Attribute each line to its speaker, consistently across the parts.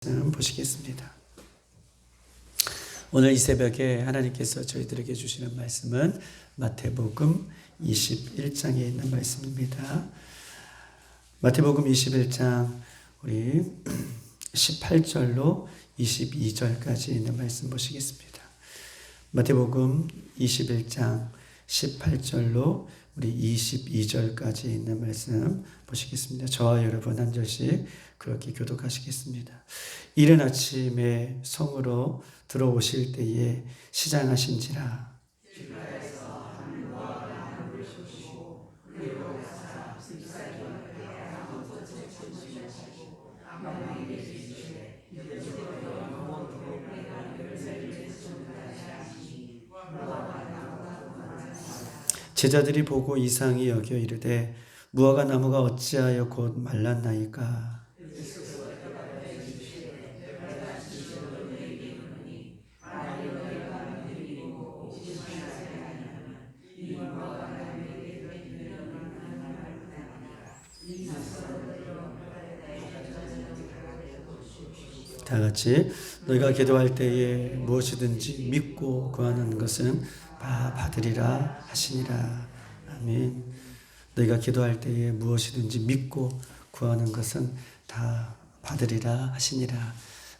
Speaker 1: 보시겠습니다. 오늘 이 새벽에 하나님께서 저희들에게 주시는 말씀은 마태복음 21장에 있는 말씀입니다. 마태복음 21장 우리 18절로 22절까지 있는 말씀 보시겠습니다. 마태복음 21장 18절로 우리 22절까지 있는 말씀 보시겠습니다. 저와 여러분 한 절씩 그렇게 교독하시겠습니다. 이른 아침에 성으로 들어오실 때에 시장하신지라 제자들이 보고 이상히 여겨 이르되 무화과 나무가 어찌하여 곧 말랐나이까. 다 같이 너희가 기도할 때에 무엇이든지 믿고 구하는 것은 다 받으리라 하시니라. 아멘. 너희가 기도할 때에 무엇이든지 믿고 구하는 것은 다 받으리라 하시니라.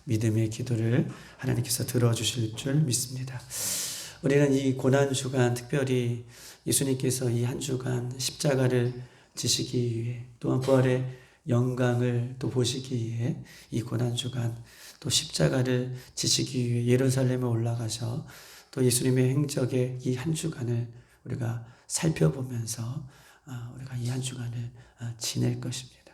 Speaker 1: 믿음의 기도를 하나님께서 들어주실 줄 믿습니다. 우리는 이 고난주간 특별히 예수님께서 이 한 주간 십자가를 지시기 위해 또한 부활의 영광을 또 보시기 위해 이 고난주간 또 십자가를 지시기 위해 예루살렘에 올라가셔 또 예수님의 행적의 이 한 주간을 우리가 살펴보면서 우리가 이 한 주간을 지낼 것입니다.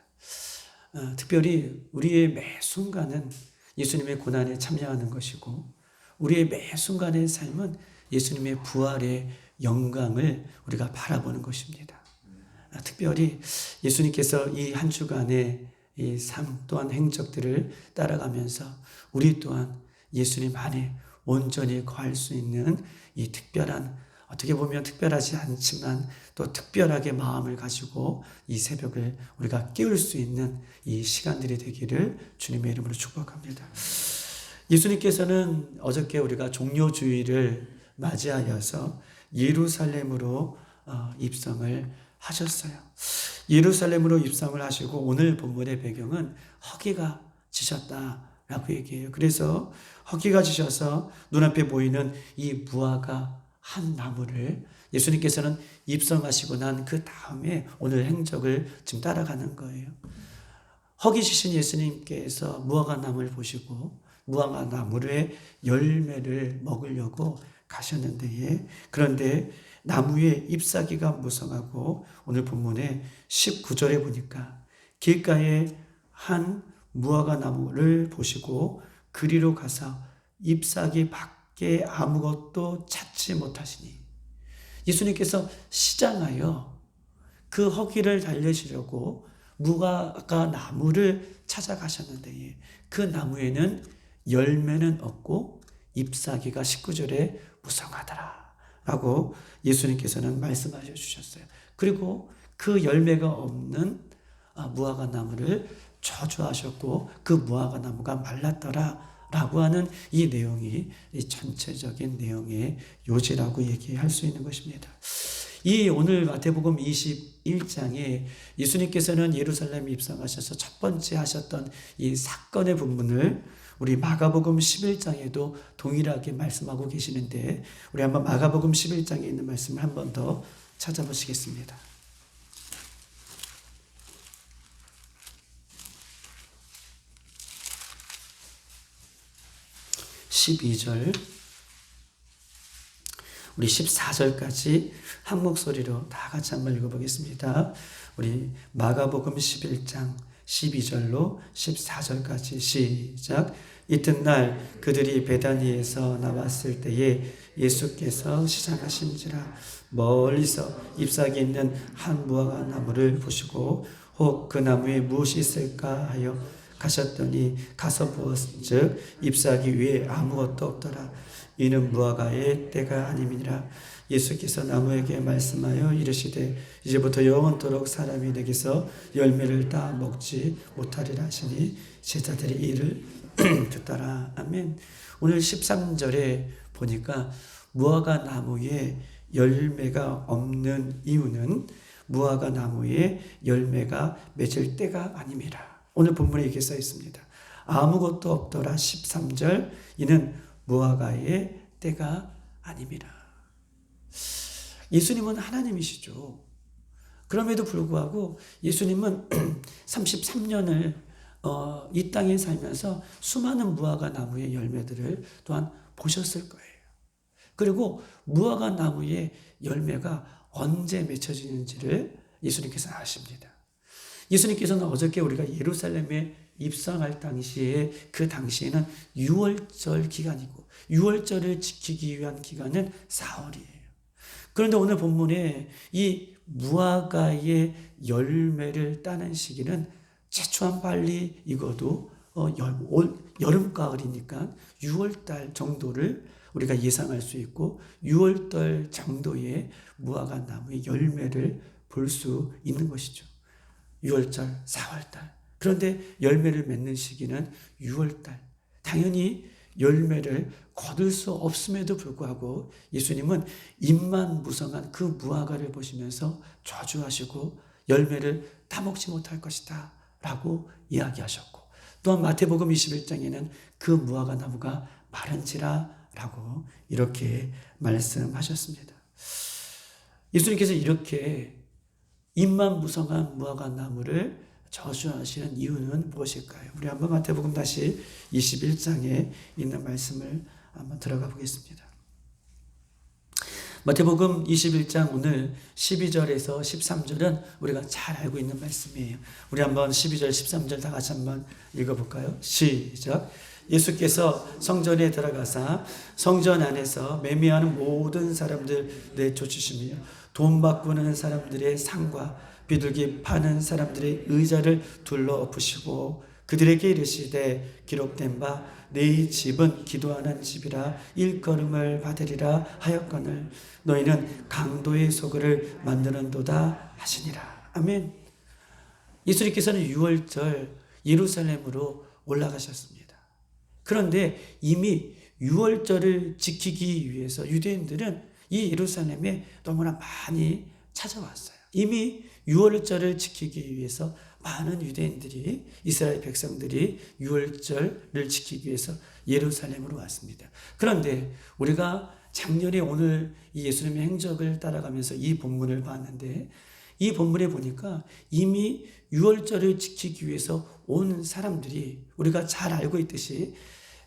Speaker 1: 특별히 우리의 매 순간은 예수님의 고난에 참여하는 것이고 우리의 매 순간의 삶은 예수님의 부활의 영광을 우리가 바라보는 것입니다. 특별히 예수님께서 이 한 주간의 이 삶 또한 행적들을 따라가면서 우리 또한 예수님 안에 온전히 거할 수 있는 이 특별한, 어떻게 보면 특별하지 않지만 또 특별하게 마음을 가지고 이 새벽을 우리가 깨울 수 있는 이 시간들이 되기를 주님의 이름으로 축복합니다. 예수님께서는 어저께 우리가 종료주일을 맞이하여서 예루살렘으로 입성을 하셨어요. 예루살렘으로 입성을 하시고 오늘 본문의 배경은 허기가 지셨다라고 얘기해요. 그래서 허기가 지셔서 눈앞에 보이는 이 무화과 한 나무를 예수님께서는 입성하시고 난 그 다음에 오늘 행적을 지금 따라가는 거예요. 허기 지신 예수님께서 무화과 나무를 보시고 무화과 나무의 열매를 먹으려고 가셨는데 그런데 나무에 잎사귀가 무성하고 오늘 본문에 19절에 보니까 길가에 한 무화과 나무를 보시고 그리로 가서 잎사귀 밖에 아무것도 찾지 못하시니 예수님께서 시장하여 그 허기를 달래시려고 무화과 나무를 찾아가셨는데 그 나무에는 열매는 없고 잎사귀가 19절에 무성하더라 라고 예수님께서는 말씀하셔 주셨어요. 그리고 그 열매가 없는 무화과 나무를 저주하셨고 그 무화과 나무가 말랐더라 라고 하는 이 내용이 이 전체적인 내용의 요지라고 얘기할 수 있는 것입니다. 이 오늘 마태복음 21장에 예수님께서는 예루살렘에 입성하셔서 첫 번째 하셨던 이 사건의 부분을 우리 마가복음 11장에도 동일하게 말씀하고 계시는데 우리 한번 마가복음 11장에 있는 말씀을 한 번 더 찾아보시겠습니다. 12절 우리 14절까지 한 목소리로 다 같이 한번 읽어보겠습니다. 우리 마가복음 11장 12절로 14절까지 시작. 이튿날 그들이 베다니에서 나왔을 때에 예수께서 시장하신지라 멀리서 잎사귀 있는 한 무화과 나무를 보시고 혹 그 나무에 무엇이 있을까 하여 가셨더니 가서 보았즉 잎사귀 위에 아무것도 없더라. 이는 무화과의 때가 아님이니라. 예수께서 나무에게 말씀하여 이르시되 이제부터 영원토록 사람이 내게서 열매를 따 먹지 못하리라 하시니 제자들이 이를 따라. 아멘. 오늘 13절에 보니까 무화과 나무에 열매가 없는 이유는 무화과 나무에 열매가 맺을 때가 아님이라. 오늘 본문에 이렇게 써 있습니다. 아무것도 없더라 13절 이는 무화과의 때가 아님이라. 예수님은 하나님이시죠. 그럼에도 불구하고 예수님은 33년을 이 땅에 살면서 수많은 무화과 나무의 열매들을 또한 보셨을 거예요. 그리고 무화과 나무의 열매가 언제 맺혀지는지를 예수님께서 아십니다. 예수님께서는 어저께 우리가 예루살렘에 입성할 당시에 그 당시에는 6월절 기간이고 6월절을 지키기 위한 기간은 4월이에요. 그런데 오늘 본문에 이 무화과의 열매를 따는 시기는 최초한 빨리 익어도 여름가을이니까 6월달 정도를 우리가 예상할 수 있고 6월달 정도의 무화과 나무의 열매를 볼 수 있는 것이죠. 6월달, 4월달. 그런데 열매를 맺는 시기는 6월달. 당연히 열매를 거둘 수 없음에도 불구하고 예수님은 잎만 무성한 그 무화과를 보시면서 저주하시고 열매를 따먹지 못할 것이다 라고 이야기하셨고, 또한 마태복음 21장에는 그 무화과 나무가 마른지라 라고 이렇게 말씀하셨습니다. 예수님께서 이렇게 잎만 무성한 무화과 나무를 저주하시는 이유는 무엇일까요? 우리 한번 마태복음 다시 21장에 있는 말씀을 한번 들어가 보겠습니다. 마태복음 21장 오늘 12절에서 13절은 우리가 잘 알고 있는 말씀이에요. 우리 한번 12절 13절 다 같이 한번 읽어볼까요? 시작. 예수께서 성전에 들어가사 성전 안에서 매매하는 모든 사람들 내쫓으시며 돈 바꾸는 사람들의 상과 비둘기 파는 사람들의 의자를 둘러 엎으시고 그들에게 이르시되 기록된 바 네 집은 기도하는 집이라 일컬음을 받으리라 하였거늘 너희는 강도의 소굴을 만드는도다 하시니라. 아멘. 예수님께서는 6월절 예루살렘으로 올라가셨습니다. 그런데 이미 6월절을 지키기 위해서 유대인들은 이 예루살렘에 너무나 많이 찾아왔어요. 이미 6월절을 지키기 위해서 많은 유대인들이, 이스라엘 백성들이 6월절을 지키기 위해서 예루살렘으로 왔습니다. 그런데 우리가 작년에 오늘 이 예수님의 행적을 따라가면서 이 본문을 봤는데, 이 본문에 보니까 이미 6월절을 지키기 위해서 온 사람들이 우리가 잘 알고 있듯이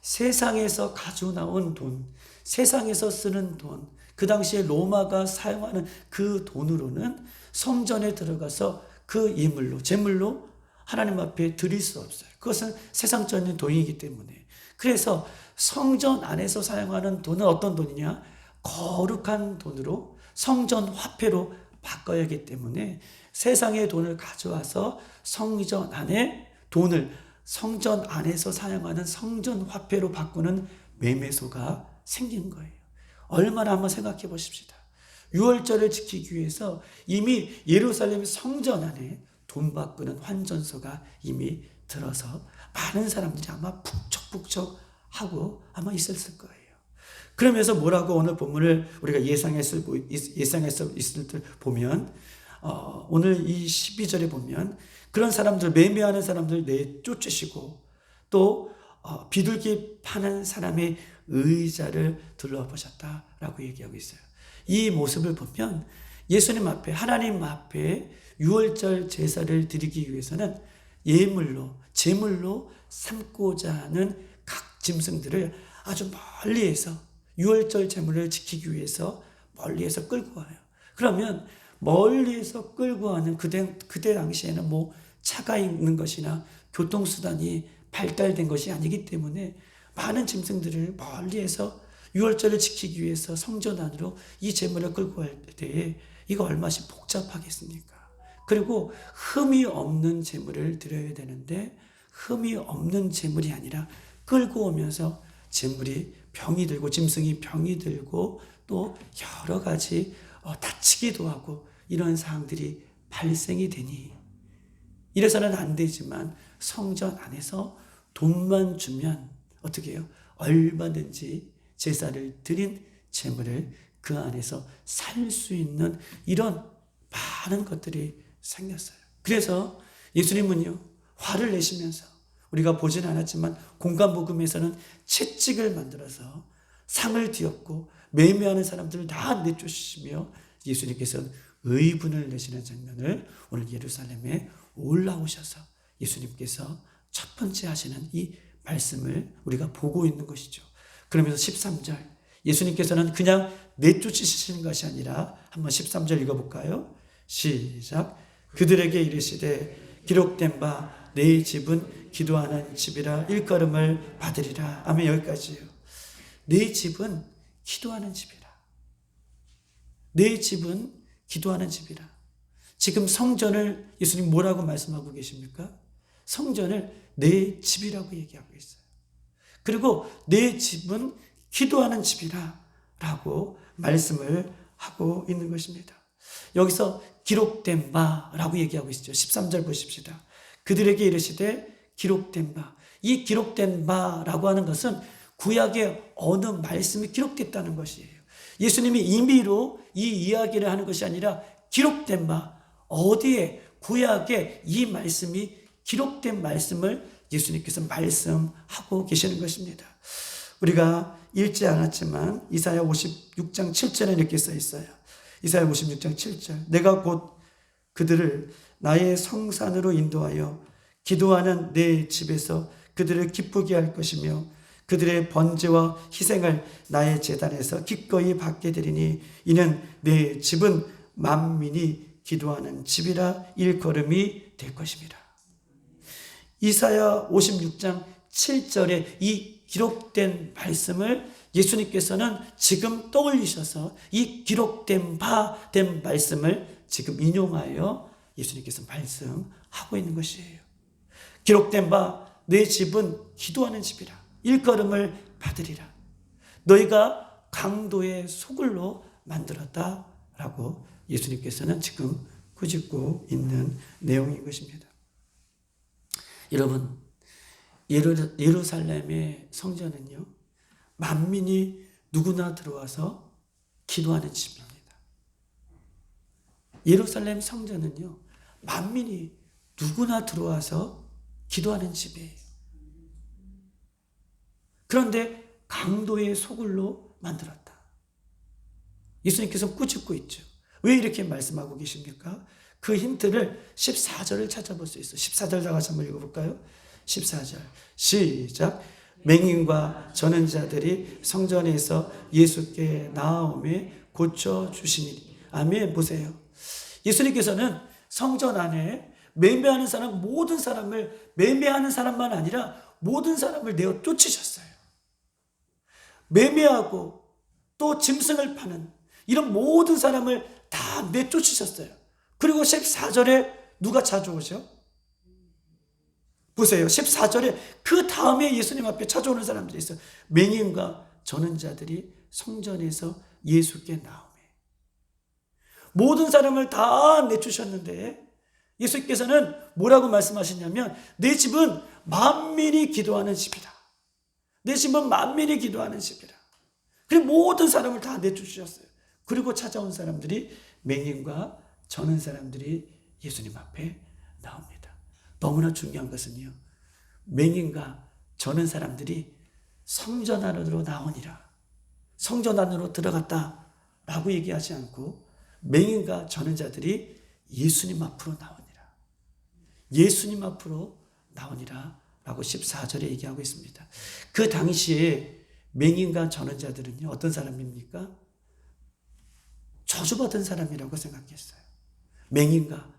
Speaker 1: 세상에서 가져 나온 돈, 세상에서 쓰는 돈, 그 당시에 로마가 사용하는 그 돈으로는 성전에 들어가서 그 예물로, 제물로 하나님 앞에 드릴 수 없어요. 그것은 세상적인 돈이기 때문에. 그래서 성전 안에서 사용하는 돈은 어떤 돈이냐? 거룩한 돈으로 성전 화폐로 바꿔야 하기 때문에 세상의 돈을 가져와서 성전 안에 돈을 성전 안에서 사용하는 성전 화폐로 바꾸는 매매소가 생긴 거예요. 얼마나 한번 생각해 보십시다. 6월절을 지키기 위해서 이미 예루살렘 성전 안에 돈 바꾸는 환전소가 이미 들어서 많은 사람들이 아마 북적북적하고 아마 있었을 거예요. 그러면서 뭐라고 오늘 본문을 우리가 예상해서 있을 때 보면 오늘 이 12절에 보면 그런 사람들, 매매하는 사람들 내쫓으시고 또 비둘기 파는 사람의 의자를 둘러보셨다라고 얘기하고 있어요. 이 모습을 보면 예수님 앞에, 하나님 앞에 6월절 제사를 드리기 위해서는 예물로, 제물로 삼고자 하는 각 짐승들을 아주 멀리에서 6월절 제물을 지키기 위해서 멀리에서 끌고 와요. 그러면 멀리에서 끌고 와는 그때 당시에는 뭐 차가 있는 것이나 교통수단이 발달된 것이 아니기 때문에 많은 짐승들을 멀리에서 6월절을 지키기 위해서 성전 안으로 이 제물을 끌고 갈 때에 이거 얼마씩 복잡하겠습니까? 그리고 흠이 없는 제물을 드려야 되는데 흠이 없는 제물이 아니라 끌고 오면서 제물이 병이 들고 짐승이 병이 들고 또 여러 가지 다치기도 하고 이런 사항들이 발생이 되니 이래서는 안 되지만 성전 안에서 돈만 주면 어떻게 해요? 얼마든지 제사를 드린 재물을 그 안에서 살 수 있는 이런 많은 것들이 생겼어요. 그래서 예수님은요, 화를 내시면서 우리가 보진 않았지만 공관복음에서는 채찍을 만들어서 상을 뒤엎고 매매하는 사람들을 다 내쫓으시며 예수님께서는 의분을 내시는 장면을 오늘 예루살렘에 올라오셔서 예수님께서 첫 번째 하시는 이 말씀을 우리가 보고 있는 것이죠. 그러면서 13절 예수님께서는 그냥 내쫓으시는 것이 아니라 한번 13절 읽어볼까요? 시작. 그들에게 이르시되 기록된 바 내 집은 기도하는 집이라 일컬음을 받으리라. 아멘. 여기까지예요. 내 집은 기도하는 집이라. 내 집은 기도하는 집이라. 지금 성전을 예수님 뭐라고 말씀하고 계십니까? 성전을 내 집이라고 얘기하고 있어요. 그리고 내 집은 기도하는 집이라 라고 말씀을 하고 있는 것입니다. 여기서 기록된 바라고 얘기하고 있죠. 13절 보십시다. 그들에게 이르시되 기록된 바. 이 기록된 바라고 하는 것은 구약의 어느 말씀이 기록됐다는 것이에요. 예수님이 임의로 이 이야기를 하는 것이 아니라 기록된 바, 어디에 구약에 이 말씀이 기록된 말씀을 예수님께서 말씀하고 계시는 것입니다. 우리가 읽지 않았지만 이사야 56장 7절에 이렇게 써 있어요. 이사야 56장 7절. 내가 곧 그들을 나의 성산으로 인도하여 기도하는 내 집에서 그들을 기쁘게 할 것이며 그들의 번제와 희생을 나의 제단에서 기꺼이 받게 되리니 이는 내 집은 만민이 기도하는 집이라 일컬음이 될 것입니다. 이사야 56장 7절에 이 기록된 말씀을 예수님께서는 지금 떠올리셔서 이 기록된 바 된 말씀을 지금 인용하여 예수님께서 말씀하고 있는 것이에요. 기록된 바 내 집은 기도하는 집이라 일컬음을 받으리라. 너희가 강도의 소굴로 만들었다라고 예수님께서는 지금 꾸짖고 있는 내용인 것입니다. 여러분, 예루살렘의 성전은요, 만민이 누구나 들어와서 기도하는 집입니다. 예루살렘 성전은요, 만민이 누구나 들어와서 기도하는 집이에요. 그런데 강도의 소굴로 만들었다. 예수님께서 꾸짖고 있죠. 왜 이렇게 말씀하고 계십니까? 그 힌트를 14절을 찾아볼 수 있어요. 14절 다 같이 한번 읽어볼까요? 14절 시작. 맹인과 전원자들이 성전에서 예수께 나아오매 고쳐주시니. 아멘. 보세요. 예수님께서는 성전 안에 매매하는 사람, 모든 사람을, 매매하는 사람만 아니라 모든 사람을 내어 쫓으셨어요. 매매하고 또 짐승을 파는 이런 모든 사람을 다 내쫓으셨어요. 그리고 14절에 누가 찾아오죠? 보세요. 14절에 그 다음에 예수님 앞에 찾아오는 사람들이 있어요. 맹인과 전원자들이 성전에서 예수께 나오매. 모든 사람을 다 내쫓으셨는데 예수께서는 뭐라고 말씀하시냐면 내 집은 만민이 기도하는 집이다. 내 집은 만민이 기도하는 집이다. 그리고 모든 사람을 다 내쫓으셨어요. 그리고 찾아온 사람들이 맹인과 저는 사람들이 예수님 앞에 나옵니다. 너무나 중요한 것은요, 맹인과 저는 사람들이 성전 안으로 나오니라, 성전 안으로 들어갔다 라고 얘기하지 않고 맹인과 저는 자들이 예수님 앞으로 나오니라, 예수님 앞으로 나오니라 라고 14절에 얘기하고 있습니다. 그 당시에 맹인과 저는 자들은요, 어떤 사람입니까? 저주받은 사람이라고 생각했어요. 맹인과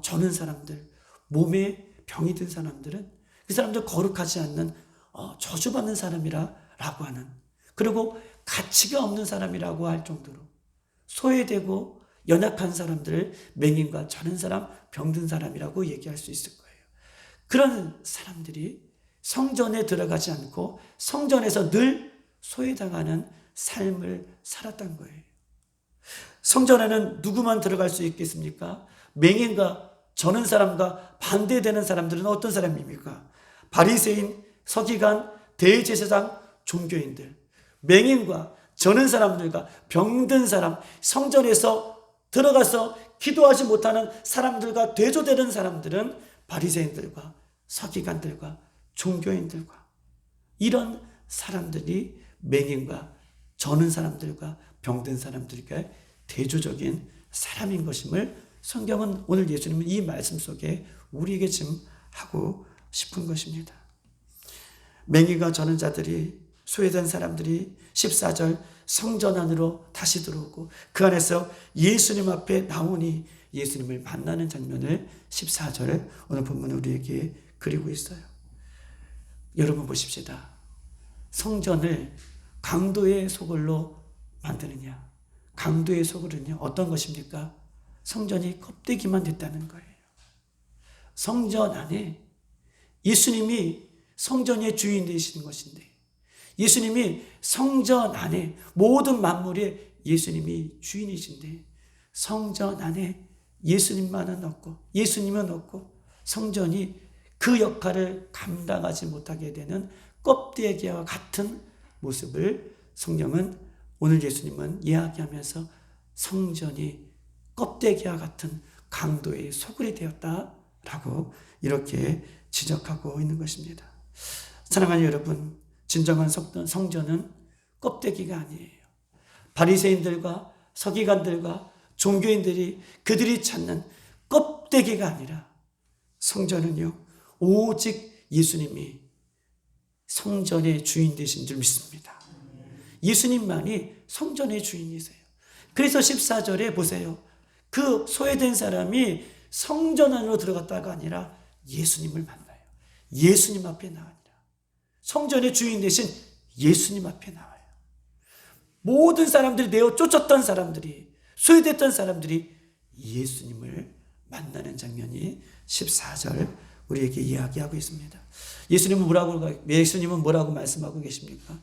Speaker 1: 저는 사람들, 몸에 병이 든 사람들은 그 사람들 거룩하지 않는 저주받는 사람이라고 하는, 그리고 가치가 없는 사람이라고 할 정도로 소외되고 연약한 사람들을 맹인과 저는 사람, 병든 사람이라고 얘기할 수 있을 거예요. 그런 사람들이 성전에 들어가지 않고 성전에서 늘 소외당하는 삶을 살았던 거예요. 성전에는 누구만 들어갈 수 있겠습니까? 맹인과 저는 사람과 반대되는 사람들은 어떤 사람입니까? 바리새인, 서기관, 대제사장 종교인들, 맹인과 저는 사람들과 병든 사람, 성전에서 들어가서 기도하지 못하는 사람들과 대조되는 사람들은 바리새인들과 서기관들과 종교인들과 이런 사람들이 맹인과 저는 사람들과 병든 사람들과 대조적인 사람인 것임을 성경은 오늘 예수님은 이 말씀 속에 우리에게 지금 하고 싶은 것입니다. 맹인과 저는 자들이 소외된 사람들이 14절 성전 안으로 다시 들어오고 그 안에서 예수님 앞에 나오니 예수님을 만나는 장면을 14절 오늘 본문은 우리에게 그리고 있어요. 여러분 보십시다. 성전을 강도의 소굴로 만드느냐? 강도의 소굴은요 어떤 것입니까? 성전이 껍데기만 됐다는 거예요. 성전 안에 예수님이 성전의 주인 되시는 것인데 예수님이 성전 안에 모든 만물의 예수님이 주인이신데 성전 안에 예수님만은 없고 예수님은 없고 성전이 그 역할을 감당하지 못하게 되는 껍데기와 같은 모습을 성경은 오늘 예수님은 이야기하면서 성전이 껍데기와 같은 강도의 소굴이 되었다라고 이렇게 지적하고 있는 것입니다. 사랑하는 여러분, 진정한 성전은 껍데기가 아니에요. 바리새인들과 서기관들과 종교인들이 그들이 찾는 껍데기가 아니라 성전은요 오직 예수님이 성전의 주인 되신 줄 믿습니다. 예수님만이 성전의 주인이세요. 그래서 14절에 보세요. 그 소외된 사람이 성전 안으로 들어갔다가 아니라 예수님을 만나요. 예수님 앞에 나아니라. 성전의 주인 되신 예수님 앞에 나와요. 모든 사람들이 내어 쫓았던 사람들이 소외됐던 사람들이 예수님을 만나는 장면이 14절 우리에게 이야기하고 있습니다. 예수님은 뭐라고 말씀하고 계십니까?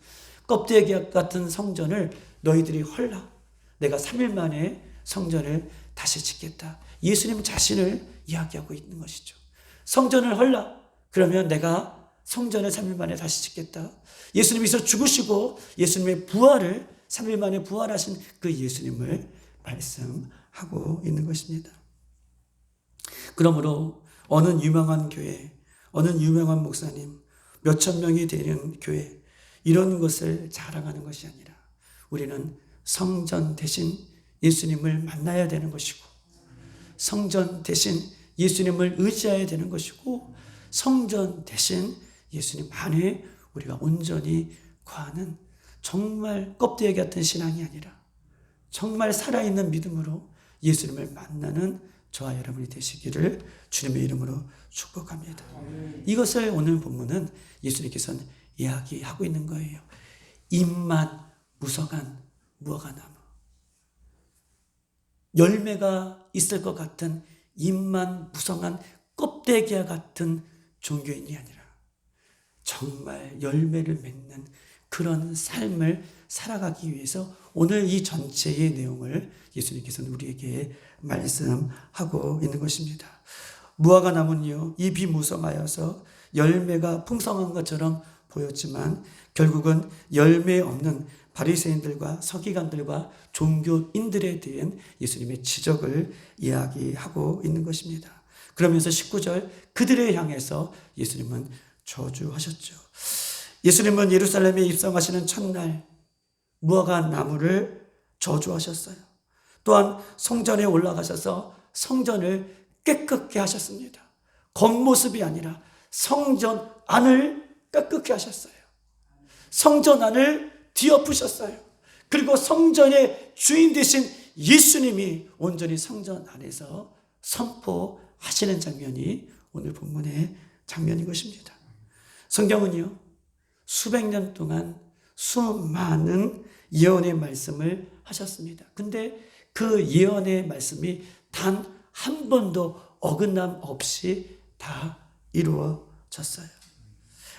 Speaker 1: 껍데기 같은 성전을 너희들이 헐라. 내가 3일 만에 성전을 다시 짓겠다. 예수님 자신을 이야기하고 있는 것이죠. 성전을 헐라. 그러면 내가 성전을 3일 만에 다시 짓겠다. 예수님께서 죽으시고 예수님의 부활을 3일 만에 부활하신 그 예수님을 말씀하고 있는 것입니다. 그러므로 어느 유명한 교회, 어느 유명한 목사님, 몇천 명이 되는 교회 이런 것을 자랑하는 것이 아니라 우리는 성전 대신 예수님을 만나야 되는 것이고 성전 대신 예수님을 의지해야 되는 것이고 성전 대신 예수님 안에 우리가 온전히 거하는 정말 껍데기 같은 신앙이 아니라 정말 살아있는 믿음으로 예수님을 만나는 저와 여러분이 되시기를 주님의 이름으로 축복합니다. 이것을 오늘 본문은 예수님께서는 이야기하고 있는 거예요. 잎만 무성한 무화과나무. 열매가 있을 것 같은 잎만 무성한 껍데기와 같은 종교인이 아니라 정말 열매를 맺는 그런 삶을 살아가기 위해서 오늘 이 전체의 내용을 예수님께서는 우리에게 말씀하고 있는 것입니다. 무화과 나무는요, 잎이 무성하여서 열매가 풍성한 것처럼 보였지만 결국은 열매 없는 바리새인들과 서기관들과 종교인들에 대한 예수님의 지적을 이야기하고 있는 것입니다. 그러면서 19절 그들을 향해서 예수님은 저주하셨죠. 예수님은 예루살렘에 입성하시는 첫날 무화과 나무를 저주하셨어요. 또한 성전에 올라가셔서 성전을 깨끗게 하셨습니다. 겉모습이 아니라 성전 안을 깨끗게 하셨어요. 성전 안을 뒤엎으셨어요. 그리고 성전의 주인 되신 예수님이 온전히 성전 안에서 선포하시는 장면이 오늘 본문의 장면인 것입니다. 성경은요, 수백 년 동안 수많은 예언의 말씀을 하셨습니다. 근데 그 예언의 말씀이 단 한 번도 어긋남 없이 다 이루어졌어요.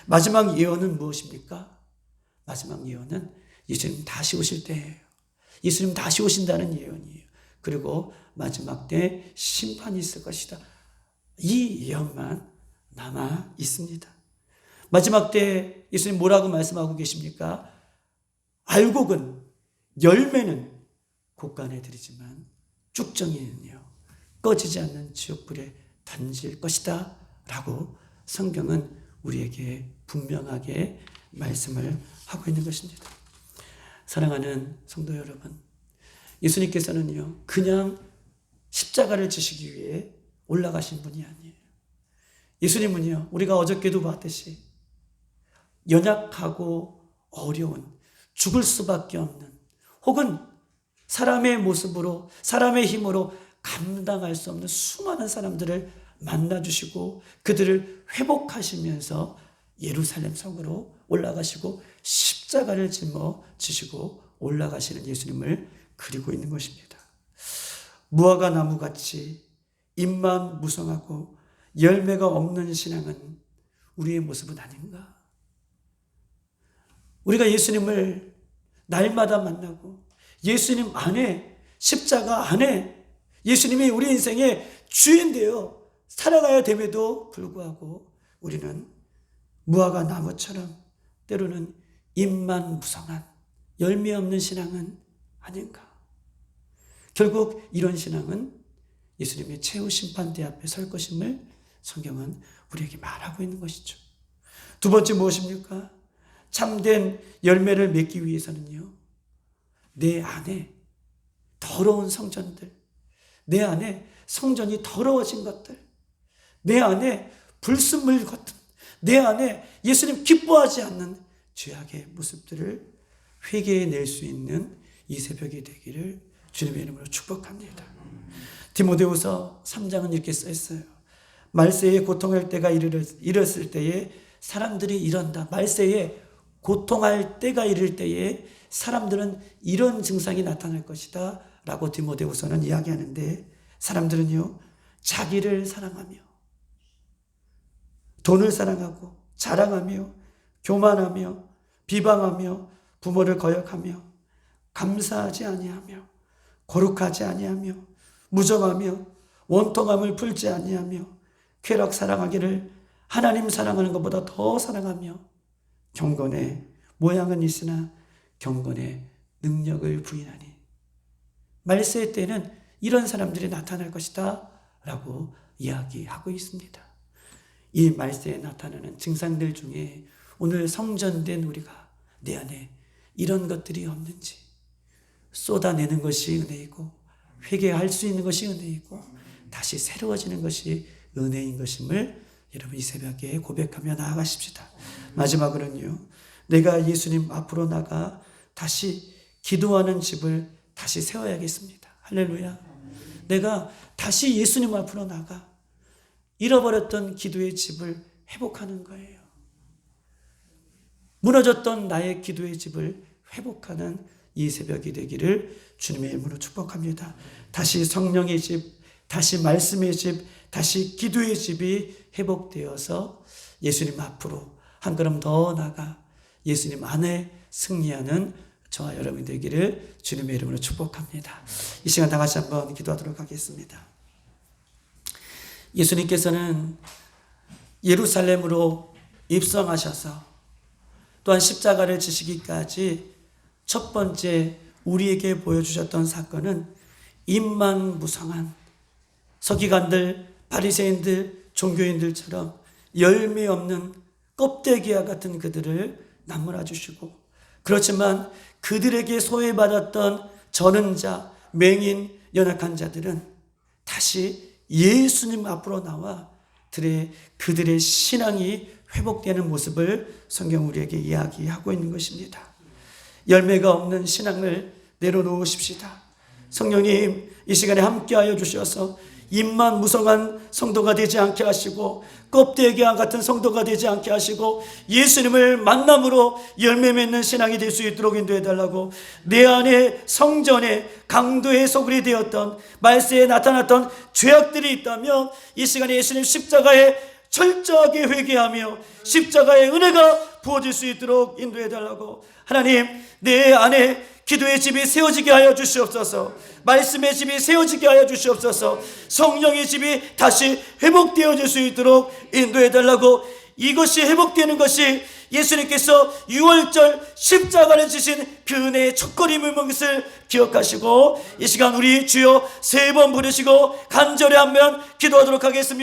Speaker 1: 마지막 예언은 무엇입니까? 마지막 예언은 예수님 다시 오실 때예요. 예수님 다시 오신다는 예언이에요. 그리고 마지막 때 심판이 있을 것이다. 이 예언만 남아 있습니다. 마지막 때 예수님 뭐라고 말씀하고 계십니까? 알곡은, 열매는 곳간에 들이지만 쭉정이는요 꺼지지 않는 지옥불에 던질 것이다 라고 성경은 우리에게 분명하게 말씀을 하고 있는 것입니다. 사랑하는 성도 여러분, 예수님께서는요 그냥 십자가를 지시기 위해 올라가신 분이 아니에요. 예수님은요 우리가 어저께도 봤듯이 연약하고 어려운, 죽을 수밖에 없는, 혹은 사람의 모습으로, 사람의 힘으로 감당할 수 없는 수많은 사람들을 만나주시고 그들을 회복하시면서 예루살렘 성으로 올라가시고 십자가를 짊어지시고 올라가시는 예수님을 그리고 있는 것입니다. 무화과 나무같이 잎만 무성하고 열매가 없는 신앙은 우리의 모습은 아닌가? 우리가 예수님을 날마다 만나고 예수님 안에, 십자가 안에 예수님이 우리 인생의 주인되어 살아가야 됨에도 불구하고 우리는 무화과 나무처럼 때로는 잎만 무성한 열매 없는 신앙은 아닌가? 결국 이런 신앙은 예수님의 최후 심판대 앞에 설 것임을 성경은 우리에게 말하고 있는 것이죠. 두 번째 무엇입니까? 참된 열매를 맺기 위해서는요, 내 안에 더러운 성전들, 내 안에 성전이 더러워진 것들, 내 안에 불순물 같은, 내 안에 예수님 기뻐하지 않는 죄악의 모습들을 회개해낼 수 있는 이 새벽이 되기를 주님의 이름으로 축복합니다. 디모데후서 3장은 이렇게 써있어요. 말세에 고통할 때가 이르렀을 때에 사람들이 이런다. 말세에 고통할 때가 이를 때에 사람들은 이런 증상이 나타날 것이다 라고 디모데후서는 이야기하는데, 사람들은요 자기를 사랑하며 돈을 사랑하고 자랑하며 교만하며 비방하며 부모를 거역하며 감사하지 아니하며 거룩하지 아니하며 무정하며 원통함을 풀지 아니하며 쾌락 사랑하기를 하나님 사랑하는 것보다 더 사랑하며 경건의 모양은 있으나 경건의 능력을 부인하니, 말세 때는 이런 사람들이 나타날 것이다 라고 이야기하고 있습니다. 이 말세에 나타나는 증상들 중에 오늘 성전된 우리가 내 안에 이런 것들이 없는지 쏟아내는 것이 은혜이고, 회개할 수 있는 것이 은혜이고, 다시 새로워지는 것이 은혜인 것임을 여러분 이 새벽에 고백하며 나아가십시다. 마지막으로는요, 내가 예수님 앞으로 나가 다시 기도하는 집을 다시 세워야겠습니다. 할렐루야. 내가 다시 예수님 앞으로 나가 잃어버렸던 기도의 집을 회복하는 거예요. 무너졌던 나의 기도의 집을 회복하는 이 새벽이 되기를 주님의 이름으로 축복합니다. 다시 성령의 집, 다시 말씀의 집, 다시 기도의 집이 회복되어서 예수님 앞으로 한 걸음 더 나가 예수님 안에 승리하는 저와 여러분이 되기를 주님의 이름으로 축복합니다. 이 시간 다 같이 한번 기도하도록 하겠습니다. 예수님께서는 예루살렘으로 입성하셔서 또한 십자가를 지시기까지 첫 번째 우리에게 보여주셨던 사건은 잎만 무성한 서기관들, 바리새인들, 종교인들처럼 열매 없는 껍데기와 같은 그들을 나무라 주시고, 그렇지만 그들에게 소외받았던 저는 자, 맹인, 연약한 자들은 다시 예수님 앞으로 나와 그들의 신앙이 회복되는 모습을 성경 우리에게 이야기하고 있는 것입니다. 열매가 없는 신앙을 내려놓으십시다. 성령님 이 시간에 함께하여 주셔서 잎만 무성한 성도가 되지 않게 하시고 껍데기와 같은 성도가 되지 않게 하시고 예수님을 만남으로 열매 맺는 신앙이 될 수 있도록 인도해 달라고, 내 안에 성전에 강도의 소굴이 되었던 말세에 나타났던 죄악들이 있다면 이 시간에 예수님 십자가에 철저하게 회개하며 십자가의 은혜가 부어질 수 있도록 인도해 달라고, 하나님 내 안에 기도의 집이 세워지게 하여 주시옵소서. 말씀의 집이 세워지게 하여 주시옵소서. 성령의 집이 다시 회복되어질 수 있도록 인도해 달라고, 이것이 회복되는 것이 예수님께서 6월절 십자가를 지신 그 은혜의 첫걸음인 것을 기억하시고 이 시간 우리 주여 3번 부르시고 간절히 한번 기도하도록 하겠습니다.